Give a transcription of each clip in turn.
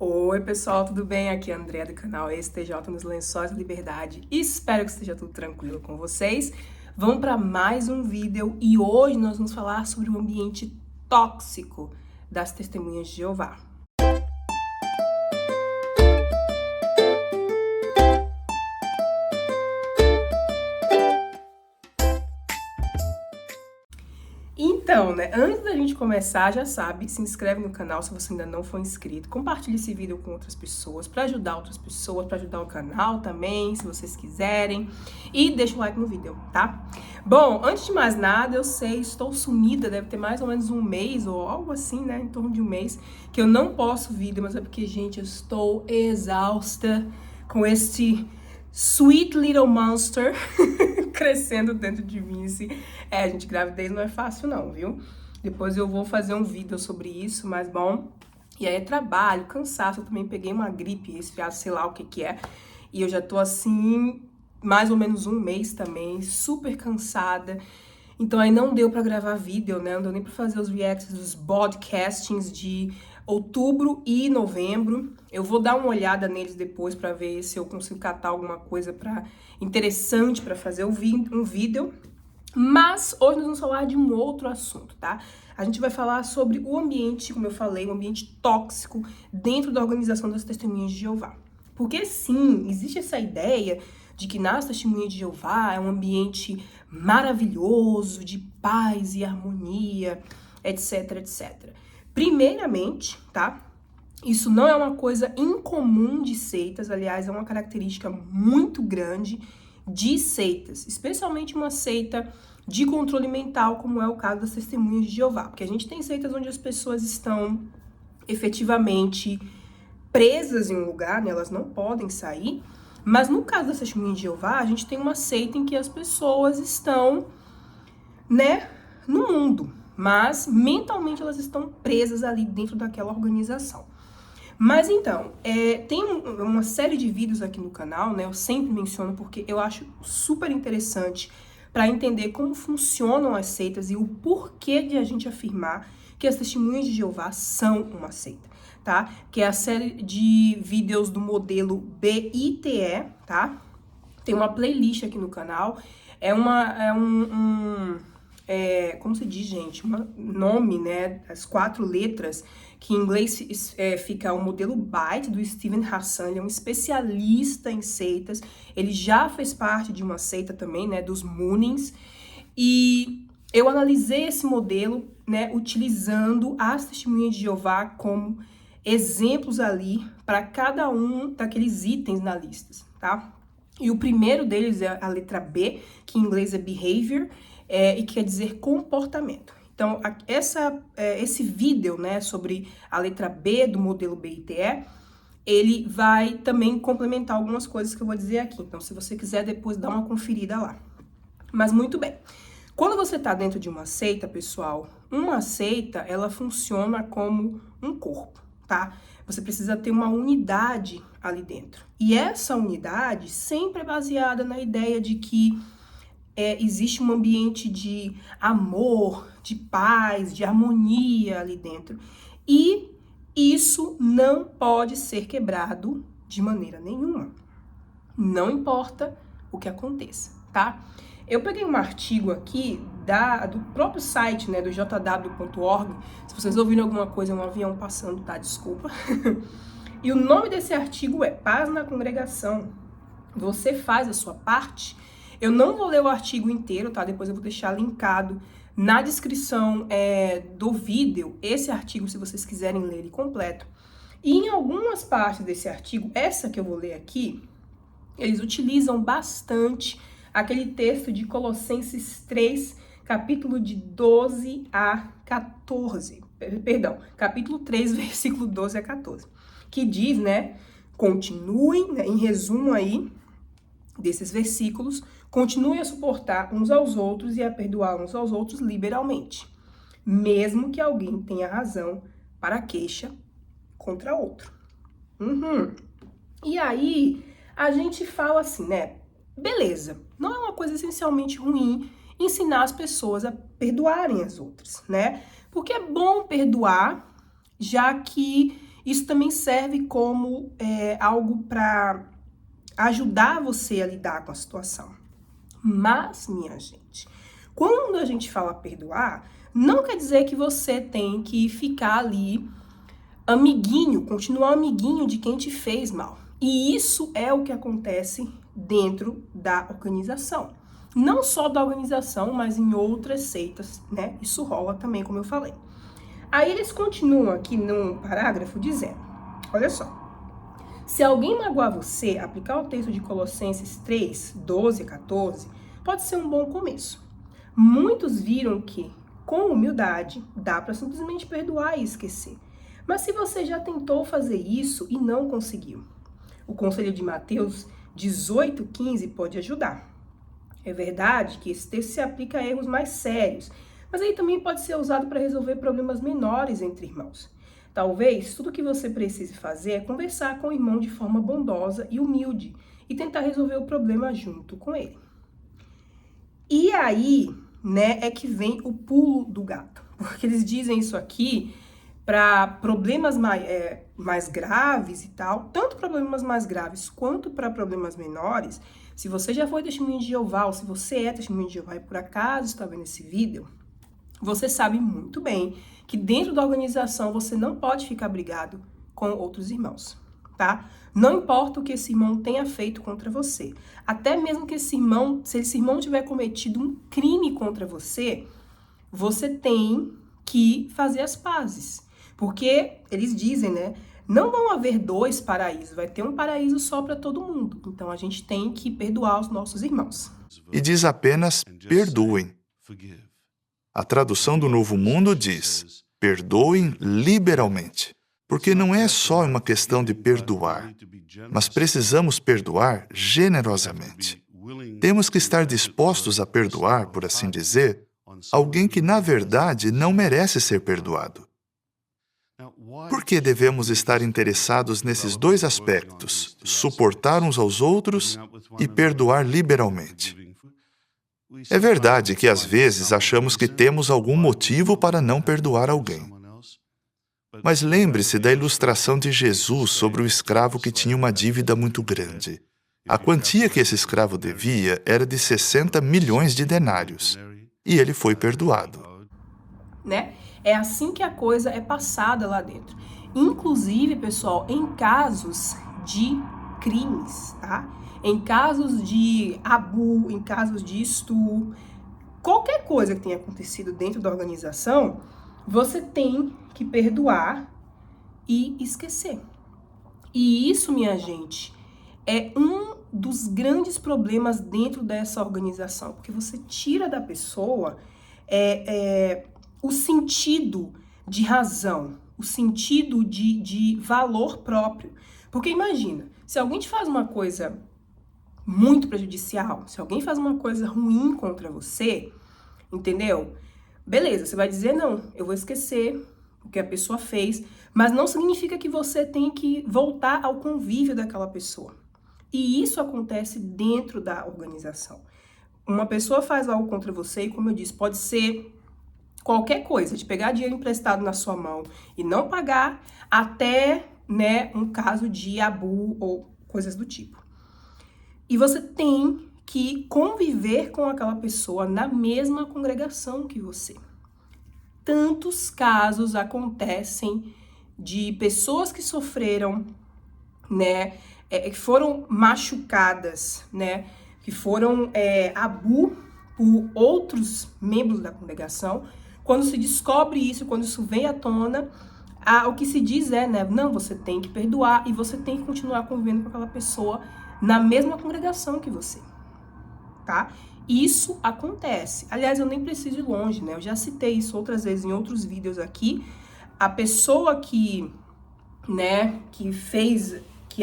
Oi pessoal, tudo bem? Aqui é a Andrea do canal STJ nos Lençóis da Liberdade. Espero que esteja tudo tranquilo com vocês. Vamos para mais um vídeo e hoje nós vamos falar sobre o ambiente tóxico das testemunhas de Jeová. Então, antes da gente começar, já sabe, se inscreve no canal se você ainda não for inscrito, compartilhe esse vídeo com outras pessoas, para ajudar outras pessoas, para ajudar o canal também, se vocês quiserem, e deixa o like no vídeo, tá? Bom, antes de mais nada, eu sei, estou sumida, deve ter mais ou menos um mês, ou algo assim, em torno de um mês, que eu não posto vídeo, mas é porque, gente, eu estou exausta com este sweet little monster crescendo dentro de mim. Gente, gravidez não é fácil não, viu? Depois eu vou fazer um vídeo sobre isso, mas bom. E aí é trabalho, cansaço, eu também peguei uma gripe, resfriado, sei lá o que é. E eu já tô assim, mais ou menos um mês também, super cansada. Então aí não deu pra gravar vídeo, Não deu nem pra fazer os reacts dos podcastings de outubro e novembro. Eu vou dar uma olhada neles depois pra ver se eu consigo catar alguma coisa interessante pra fazer um vídeo. Mas hoje nós vamos falar de um outro assunto, tá? A gente vai falar sobre o ambiente, como eu falei, o ambiente tóxico dentro da organização das Testemunhas de Jeová. Porque sim, existe essa ideia de que nas Testemunhas de Jeová é um ambiente maravilhoso, de paz e harmonia, etc, etc. Primeiramente, tá? Isso não é uma coisa incomum de seitas, aliás, é uma característica muito grande de seitas, especialmente uma seita de controle mental, como é o caso das Testemunhas de Jeová. Porque a gente tem seitas onde as pessoas estão efetivamente presas em um lugar, elas não podem sair. Mas no caso das Testemunhas de Jeová, a gente tem uma seita em que as pessoas estão, no mundo, mas mentalmente elas estão presas ali dentro daquela organização. Mas então, tem uma série de vídeos aqui no canal, eu sempre menciono porque eu acho super interessante para entender como funcionam as seitas e o porquê de a gente afirmar que as Testemunhas de Jeová são uma seita, tá? Que é a série de vídeos do BITE, tá? Tem uma playlist aqui no canal, como se diz, gente? Um nome, as 4 letras, que em inglês fica o modelo BITE, do Steven Hassan. Ele é um especialista em seitas, ele já fez parte de uma seita também, dos Moonings, e eu analisei esse modelo, utilizando as Testemunhas de Jeová como exemplos ali para cada um daqueles itens na lista, tá? E o primeiro deles é a letra B, que em inglês é behavior, e quer dizer comportamento. Então, esse vídeo, sobre a letra B do modelo BITE, ele vai também complementar algumas coisas que eu vou dizer aqui. Então, se você quiser depois dar uma conferida lá. Mas muito bem. Quando você está dentro de uma seita, pessoal, uma seita, ela funciona como um corpo, tá? Você precisa ter uma unidade ali dentro. E essa unidade sempre é baseada na ideia de que existe um ambiente de amor, de paz, de harmonia ali dentro. E isso não pode ser quebrado de maneira nenhuma. Não importa o que aconteça, tá? Eu peguei um artigo aqui do próprio site, do jw.org. Se vocês ouviram alguma coisa, é um avião passando, tá? Desculpa. E o nome desse artigo é Paz na Congregação. Você faz a sua parte? Eu não vou ler o artigo inteiro, tá? Depois eu vou deixar linkado na descrição do vídeo esse artigo, se vocês quiserem ler ele completo. E em algumas partes desse artigo, essa que eu vou ler aqui, eles utilizam bastante aquele texto de Colossenses 3, capítulo de 12 a 14. Perdão, capítulo 3, versículo 12 a 14. Que diz, continuem, em resumo aí, desses versículos, continue a suportar uns aos outros e a perdoar uns aos outros liberalmente, mesmo que alguém tenha razão para queixa contra outro. E aí, a gente fala assim, beleza, não é uma coisa essencialmente ruim ensinar as pessoas a perdoarem as outras, Porque é bom perdoar, já que Isso também serve como algo para ajudar você a lidar com a situação. Mas, minha gente, quando a gente fala perdoar, não quer dizer que você tem que ficar ali amiguinho, continuar amiguinho de quem te fez mal. E isso é o que acontece dentro da organização. Não só da organização, mas em outras seitas, né? Isso rola também, como eu falei. Aí eles continuam aqui no parágrafo dizendo, olha só. Se alguém magoar você, aplicar o texto de Colossenses 3, 12 e 14, pode ser um bom começo. Muitos viram que, com humildade, dá para simplesmente perdoar e esquecer. Mas se você já tentou fazer isso e não conseguiu, o conselho de Mateus 18:15 pode ajudar. É verdade que esse texto se aplica a erros mais sérios, mas aí também pode ser usado para resolver problemas menores entre irmãos. Talvez tudo que você precise fazer é conversar com o irmão de forma bondosa e humilde e tentar resolver o problema junto com ele. E aí, né, é que vem o pulo do gato, porque eles dizem isso aqui para problemas mais graves e tal, tanto problemas mais graves quanto para problemas menores. Se você já foi testemunha de Jeová, ou se você é testemunha de Jeová e por acaso está vendo esse vídeo, você sabe muito bem que dentro da organização você não pode ficar brigado com outros irmãos, tá? Não importa o que esse irmão tenha feito contra você. Até mesmo que se esse irmão tiver cometido um crime contra você, você tem que fazer as pazes. Porque eles dizem, né? Não vão haver dois paraísos, vai ter um paraíso só para todo mundo. Então a gente tem que perdoar os nossos irmãos. E diz apenas perdoem. A tradução do Novo Mundo diz, perdoem liberalmente. Porque não é só uma questão de perdoar, mas precisamos perdoar generosamente. Temos que estar dispostos a perdoar, por assim dizer, alguém que na verdade não merece ser perdoado. Por que devemos estar interessados nesses dois aspectos, suportar uns aos outros e perdoar liberalmente? É verdade que às vezes achamos que temos algum motivo para não perdoar alguém. Mas lembre-se da ilustração de Jesus sobre o escravo que tinha uma dívida muito grande. A quantia que esse escravo devia era de 60 milhões de denários. E ele foi perdoado. Né? É assim que a coisa é passada lá dentro. Inclusive, pessoal, em casos de crimes, tá? Em casos de abuso, em casos de estupro, qualquer coisa que tenha acontecido dentro da organização, você tem que perdoar e esquecer. E isso, minha gente, é um dos grandes problemas dentro dessa organização, porque você tira da pessoa o sentido de razão, o sentido de valor próprio. Porque imagina, se alguém te faz uma coisa muito prejudicial, se alguém faz uma coisa ruim contra você, entendeu? Beleza, você vai dizer, não, eu vou esquecer o que a pessoa fez, mas não significa que você tem que voltar ao convívio daquela pessoa. E isso acontece dentro da organização. Uma pessoa faz algo contra você e, como eu disse, pode ser qualquer coisa, de pegar dinheiro emprestado na sua mão e não pagar, até, né, um caso de abuso ou coisas do tipo. E você tem que conviver com aquela pessoa na mesma congregação que você. Tantos casos acontecem de pessoas que sofreram, né, que foram machucadas, né, que foram abusadas por outros membros da congregação. Quando se descobre isso, quando isso vem à tona, o que se diz é, né, não, você tem que perdoar e você tem que continuar convivendo com aquela pessoa na mesma congregação que você, tá? Isso acontece. Aliás, eu nem preciso ir longe, né? Eu já citei isso outras vezes em outros vídeos aqui. A pessoa que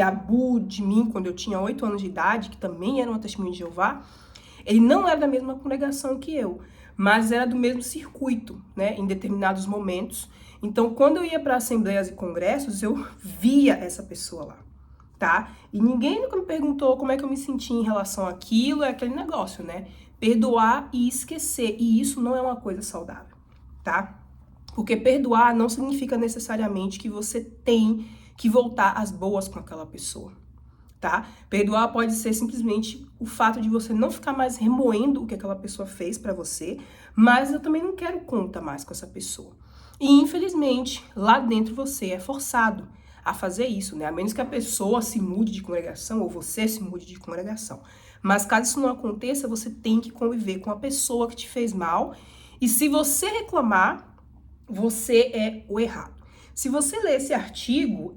abusou de mim quando eu tinha 8 anos de idade, que também era uma testemunha de Jeová, ele não era da mesma congregação que eu, mas era do mesmo circuito, né, em determinados momentos. Então, quando eu ia para assembleias e congressos, eu via essa pessoa lá, tá? E ninguém nunca me perguntou como é que eu me sentia em relação àquilo, é aquele negócio, né? Perdoar e esquecer, e isso não é uma coisa saudável, tá? Porque perdoar não significa necessariamente que você tem que voltar às boas com aquela pessoa, tá? Perdoar pode ser simplesmente o fato de você não ficar mais remoendo o que aquela pessoa fez pra você, mas eu também não quero conta mais com essa pessoa. E infelizmente, lá dentro você é forçado a fazer isso, né? A menos que a pessoa se mude de congregação ou você se mude de congregação. Mas caso isso não aconteça, você tem que conviver com a pessoa que te fez mal. E se você reclamar, você é o errado. Se você ler esse artigo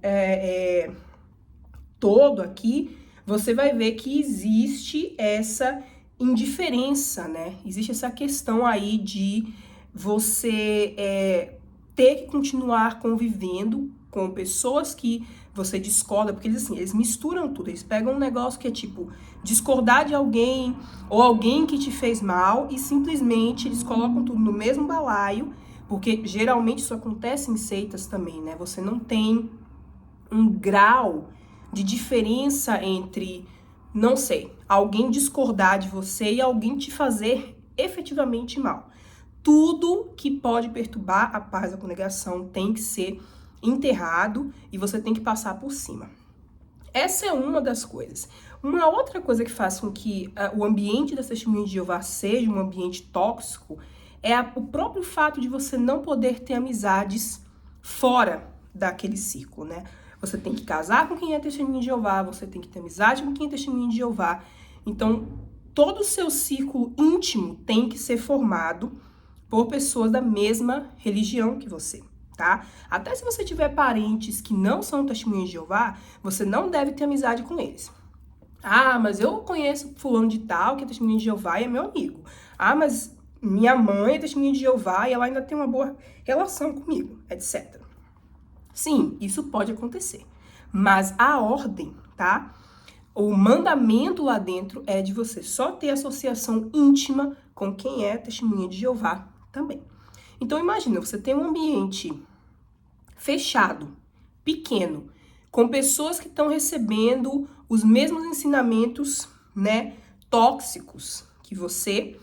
todo aqui, você vai ver que existe essa indiferença, né? Existe essa questão aí de você ter que continuar convivendo com pessoas que você discorda, porque eles misturam tudo, eles pegam um negócio que é tipo discordar de alguém ou alguém que te fez mal e simplesmente eles colocam tudo no mesmo balaio, porque geralmente isso acontece em seitas também, né? Você não tem um grau de diferença entre, não sei, alguém discordar de você e alguém te fazer efetivamente mal. Tudo que pode perturbar a paz da congregação tem que ser enterrado e você tem que passar por cima. Essa é uma das coisas. Uma outra coisa que faz com que o ambiente das testemunhas de Jeová seja um ambiente tóxico é o próprio fato de você não poder ter amizades fora daquele círculo, né? Você tem que casar com quem é testemunha de Jeová, você tem que ter amizade com quem é testemunha de Jeová. Então, todo o seu círculo íntimo tem que ser formado por pessoas da mesma religião que você, tá? Até se você tiver parentes que não são testemunhas de Jeová, você não deve ter amizade com eles. Ah, mas eu conheço fulano de tal, que é testemunha de Jeová e é meu amigo. Ah, mas minha mãe é testemunha de Jeová e ela ainda tem uma boa relação comigo, etc. Sim, isso pode acontecer. Mas a ordem, tá? O mandamento lá dentro é de você só ter associação íntima com quem é testemunha de Jeová também. Então imagina, você tem um ambiente fechado, pequeno, com pessoas que estão recebendo os mesmos ensinamentos, né, tóxicos que você.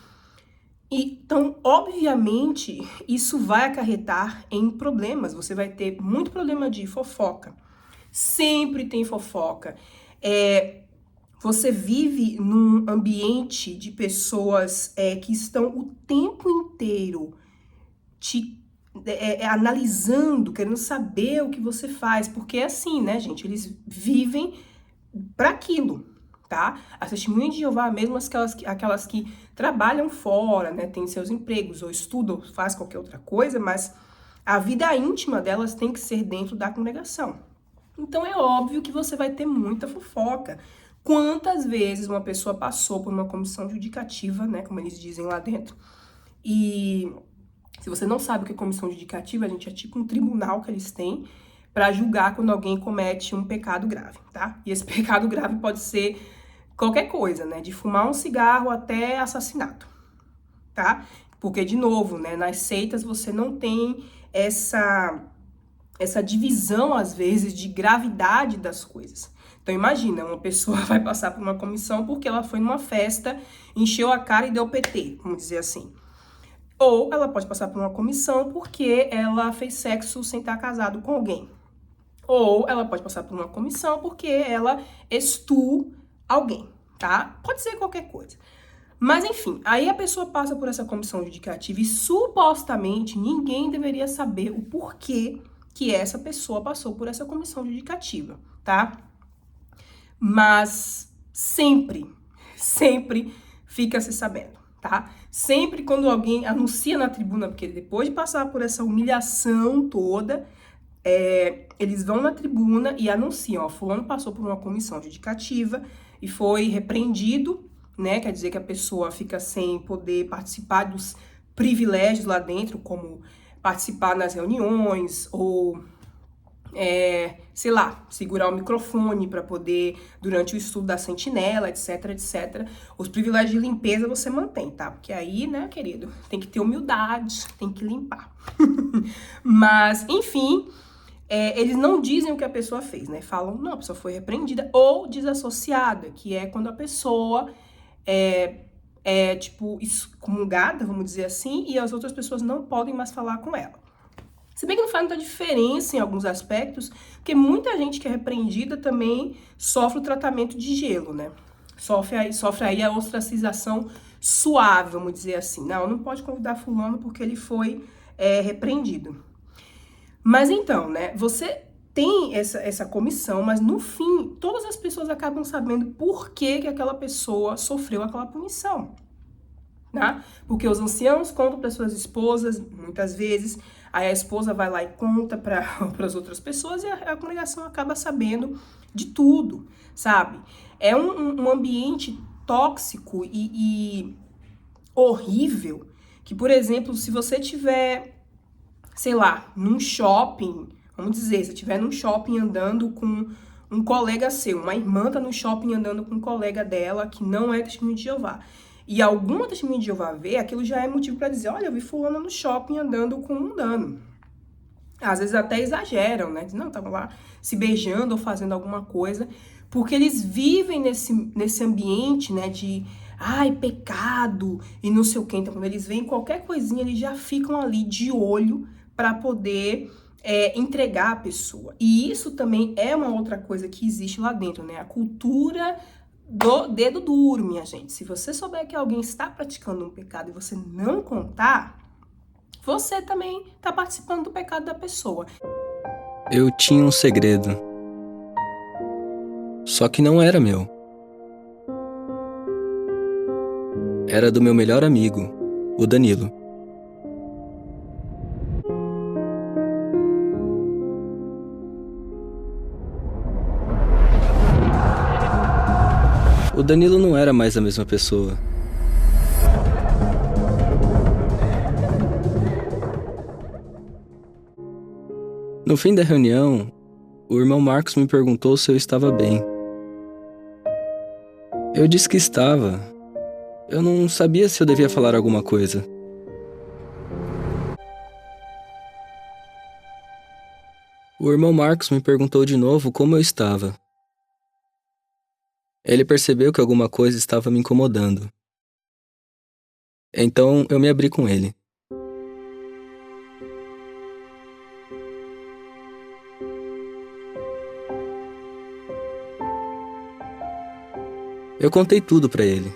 Então, obviamente, isso vai acarretar em problemas. Você vai ter muito problema de fofoca. Sempre tem fofoca. Você vive num ambiente de pessoas que estão o tempo inteiro te analisando, querendo saber o que você faz. Porque é assim, né, gente? Eles vivem para aquilo, tá? As testemunhas de Jeová, mesmo aquelas que trabalham fora, né, têm seus empregos, ou estudam, ou faz qualquer outra coisa, mas a vida íntima delas tem que ser dentro da congregação. Então é óbvio que você vai ter muita fofoca. Quantas vezes uma pessoa passou por uma comissão judicativa, né, como eles dizem lá dentro, e se você não sabe o que é comissão judicativa, a gente é tipo um tribunal que eles têm para julgar quando alguém comete um pecado grave, tá? E esse pecado grave pode ser qualquer coisa, né? De fumar um cigarro até assassinato, tá? Porque, de novo, né? Nas seitas você não tem essa divisão, às vezes, de gravidade das coisas. Então, imagina, uma pessoa vai passar por uma comissão porque ela foi numa festa, encheu a cara e deu PT, vamos dizer assim. Ou ela pode passar por uma comissão porque ela fez sexo sem estar casado com alguém. Ou ela pode passar por uma comissão porque ela extua alguém, tá? Pode ser qualquer coisa. Mas, enfim, aí a pessoa passa por essa comissão judicativa e supostamente ninguém deveria saber o porquê que essa pessoa passou por essa comissão judicativa, tá? Mas sempre fica se sabendo, tá? Sempre quando alguém anuncia na tribuna, porque depois de passar por essa humilhação toda, eles vão na tribuna e anunciam, ó, fulano passou por uma comissão judicativa e foi repreendido, né? Quer dizer que a pessoa fica sem poder participar dos privilégios lá dentro, como participar nas reuniões ou, sei lá, segurar o microfone para poder, durante o estudo da sentinela, etc, etc. Os privilégios de limpeza você mantém, tá? Porque aí, né, querido, tem que ter humildade, tem que limpar. Mas, enfim, eles não dizem o que a pessoa fez, né? Falam, não, a pessoa foi repreendida ou desassociada, que é quando a pessoa tipo, excomungada, vamos dizer assim, e as outras pessoas não podem mais falar com ela. Se bem que não faz muita diferença em alguns aspectos, porque muita gente que é repreendida também sofre o tratamento de gelo, né? Sofre aí a ostracização suave, vamos dizer assim. Não pode convidar fulano porque ele foi repreendido. Mas então, né, você tem essa comissão, mas no fim, todas as pessoas acabam sabendo por que aquela pessoa sofreu aquela punição. Né? Porque os anciãos contam para suas esposas, muitas vezes, aí a esposa vai lá e conta para as outras pessoas e a congregação acaba sabendo de tudo, sabe? É um ambiente tóxico e horrível que, por exemplo, se você tiver, sei lá, num shopping, vamos dizer, se estiver num shopping andando com um colega seu, uma irmã tá no shopping andando com um colega dela que não é testemunho de Jeová, e alguma testemunha de Jeová vê, aquilo já é motivo para dizer, olha, eu vi fulano no shopping andando com um mundano. Às vezes até exageram, né? Não, estavam lá se beijando ou fazendo alguma coisa, porque eles vivem nesse ambiente, né, de ai, pecado e não sei o quê. Então, quando eles veem qualquer coisinha, eles já ficam ali de olho para poder entregar a pessoa. E isso também é uma outra coisa que existe lá dentro, né? A cultura do dedo duro, minha gente. Se você souber que alguém está praticando um pecado e você não contar, você também está participando do pecado da pessoa. Eu tinha um segredo. Só que não era meu. Era do meu melhor amigo, o Danilo. O Danilo não era mais a mesma pessoa. No fim da reunião, o irmão Marcos me perguntou se eu estava bem. Eu disse que estava. Eu não sabia se eu devia falar alguma coisa. O irmão Marcos me perguntou de novo como eu estava. Ele percebeu que alguma coisa estava me incomodando. Então eu me abri com ele. Eu contei tudo pra ele.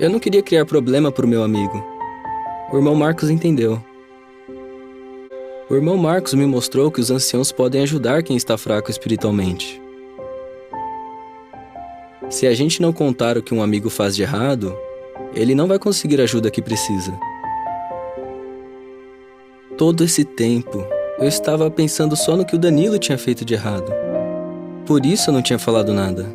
Eu não queria criar problema pro meu amigo. O irmão Marcos entendeu. O irmão Marcos me mostrou que os anciãos podem ajudar quem está fraco espiritualmente. Se a gente não contar o que um amigo faz de errado, ele não vai conseguir a ajuda que precisa. Todo esse tempo, eu estava pensando só no que o Danilo tinha feito de errado. Por isso eu não tinha falado nada.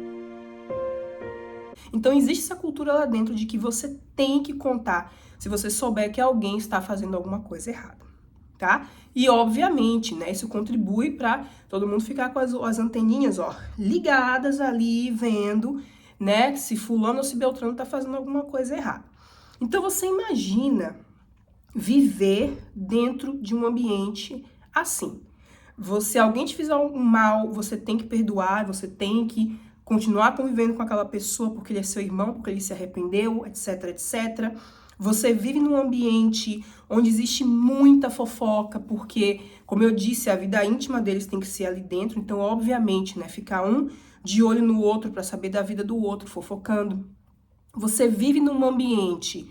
Então existe essa cultura lá dentro de que você tem que contar se você souber que alguém está fazendo alguma coisa errada, tá? E obviamente, né, isso contribui para todo mundo ficar com as anteninhas, ó, ligadas ali, vendo, né, se fulano ou se Beltrano tá fazendo alguma coisa errada. Então você imagina viver dentro de um ambiente assim. Se alguém te fizer um mal, você tem que perdoar, você tem que continuar convivendo com aquela pessoa porque ele é seu irmão, porque ele se arrependeu, etc, etc. Você vive num ambiente onde existe muita fofoca, porque, como eu disse, a vida íntima deles tem que ser ali dentro. Então, obviamente, né, ficar um de olho no outro para saber da vida do outro, fofocando. Você vive num ambiente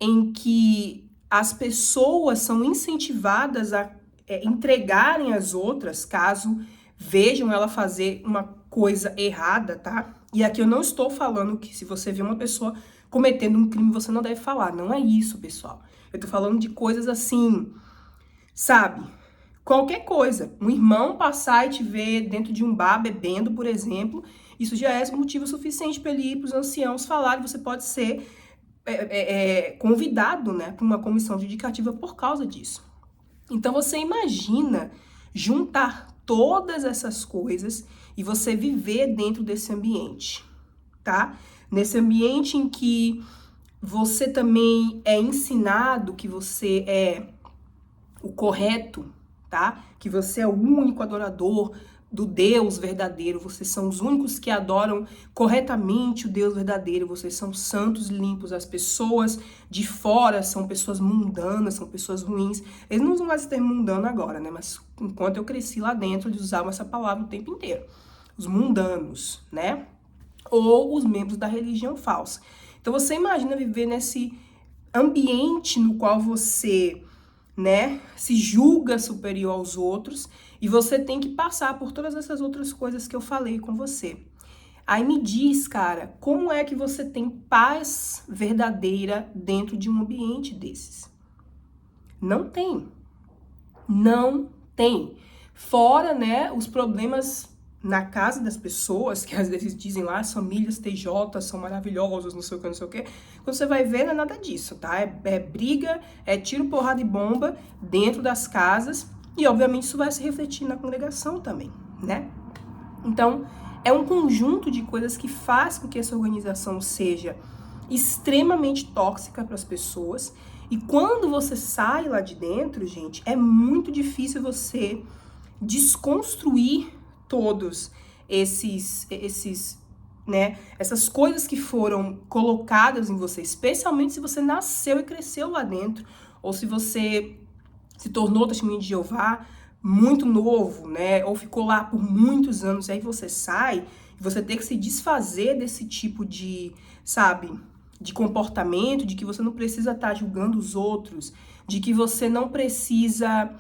em que as pessoas são incentivadas a entregarem as outras, caso vejam ela fazer uma coisa errada, tá? E aqui eu não estou falando que se você vê uma pessoa cometendo um crime, você não deve falar. Não é isso, pessoal. Eu tô falando de coisas assim, sabe? Qualquer coisa. Um irmão passar e te ver dentro de um bar bebendo, por exemplo, isso já é motivo suficiente para ele ir para os anciãos falar, e você pode ser convidado, né, para uma comissão judicativa por causa disso. Então você imagina juntar todas essas coisas e você viver dentro desse ambiente, tá? Nesse ambiente em que você também é ensinado que você é o correto, tá? Que você é o único adorador do Deus verdadeiro, vocês são os únicos que adoram corretamente o Deus verdadeiro, vocês são santos, limpos, as pessoas de fora são pessoas mundanas, são pessoas ruins. Eles não usam mais esse termo mundano agora, né? Mas enquanto eu cresci lá dentro, eles usavam essa palavra o tempo inteiro. Os mundanos, né? Ou os membros da religião falsa. Então você imagina viver nesse ambiente no qual você, né, se julga superior aos outros e você tem que passar por todas essas outras coisas que eu falei com você. Aí me diz, cara, como é que você tem paz verdadeira dentro de um ambiente desses? Não tem. Não tem. Fora, né, os problemas na casa das pessoas, que às vezes dizem lá, as famílias TJ são maravilhosas, não sei o que, não sei o que. Quando você vai ver, não é nada disso, tá? É briga, é tiro, porrada e bomba dentro das casas e, obviamente, isso vai se refletir na congregação também, né? Então, é um conjunto de coisas que faz com que essa organização seja extremamente tóxica para as pessoas e quando você sai lá de dentro, gente, é muito difícil você desconstruir todos né, essas coisas que foram colocadas em você, especialmente se você nasceu e cresceu lá dentro, ou se você se tornou testemunho de Jeová muito novo, né, ou ficou lá por muitos anos, e aí você sai, e você tem que se desfazer desse tipo de, sabe, de comportamento, de que você não precisa estar julgando os outros, de que você não precisa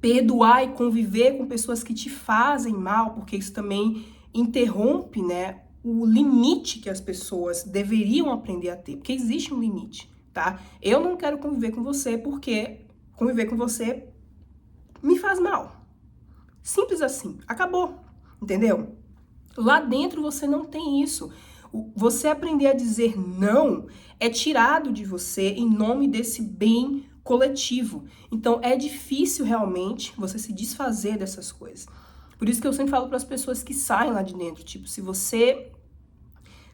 perdoar e conviver com pessoas que te fazem mal, porque isso também interrompe, né, o limite que as pessoas deveriam aprender a ter, porque existe um limite, tá? Eu não quero conviver com você porque conviver com você me faz mal. Simples assim, acabou, entendeu? Lá dentro você não tem isso. Você aprender a dizer não é tirado de você em nome desse bem coletivo. Então, é difícil realmente você se desfazer dessas coisas. Por isso que eu sempre falo para as pessoas que saem lá de dentro, tipo, se você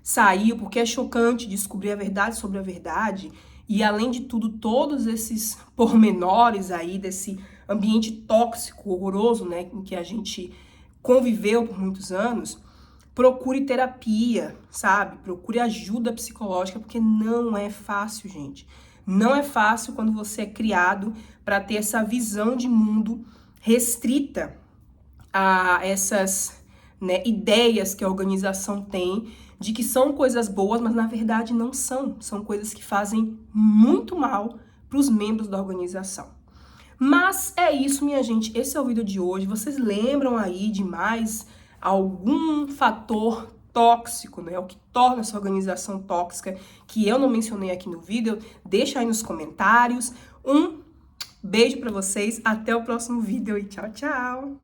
saiu porque é chocante descobrir a verdade sobre a verdade, e além de tudo, todos esses pormenores aí desse ambiente tóxico, horroroso, né, em que a gente conviveu por muitos anos, procure terapia, sabe? Procure ajuda psicológica, porque não é fácil, gente. Não é fácil quando você é criado para ter essa visão de mundo restrita a essas, né, ideias que a organização tem de que são coisas boas, mas na verdade não são. São coisas que fazem muito mal para os membros da organização. Mas é isso, minha gente. Esse é o vídeo de hoje. Vocês lembram aí de mais algum fator tóxico, né? O que torna essa organização tóxica que eu não mencionei aqui no vídeo? Deixa aí nos comentários. Um beijo para vocês. Até o próximo vídeo e tchau, tchau!